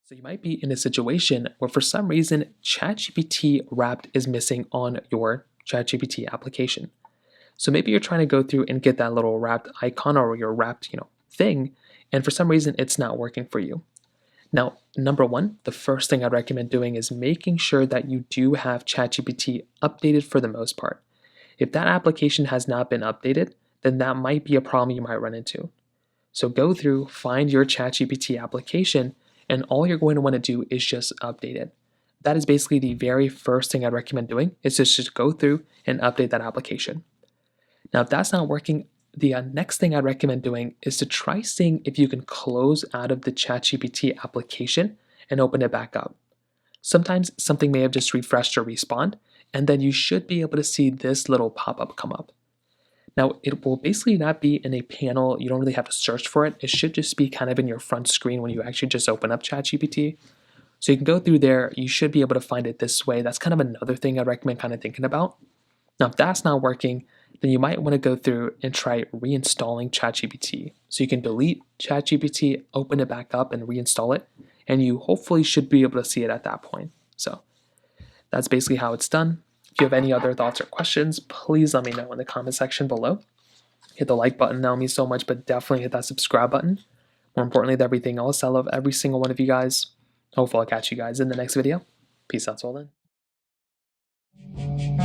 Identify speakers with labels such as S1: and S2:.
S1: So you might be in a situation where for some reason ChatGPT wrapped is missing on your ChatGPT application. So maybe you're trying to go through and get that little wrapped icon or your wrapped, thing, and for some reason it's not working for you. Now, number one, the first thing I'd recommend doing is making sure that you do have ChatGPT updated for the most part. If that application has not been updated, then that might be a problem you might run into. So go through, find your ChatGPT application, and all you're going to want to do is just update it. That is basically the very first thing I'd recommend doing is just go through and update that application. Now, if that's not working, the next thing I'd recommend doing is to try seeing if you can close out of the ChatGPT application and open it back up. Sometimes something may have just refreshed or respawned, and then you should be able to see this little pop-up come up. Now, it will basically not be in a panel. You don't really have to search for it. It should just be kind of in your front screen when you actually just open up ChatGPT. So you can go through there. You should be able to find it this way. That's kind of another thing I'd recommend kind of thinking about. Now, if that's not working, then you might want to go through and try reinstalling ChatGPT. So you can delete ChatGPT, open it back up, and reinstall it. And you hopefully should be able to see it at that point. So that's basically how it's done. If you have any other thoughts or questions, please let me know in the comment section below. Hit the like button, that would mean so much, but definitely hit that subscribe button. More importantly than everything else, I love every single one of you guys. Hopefully I'll catch you guys in the next video. Peace out till then.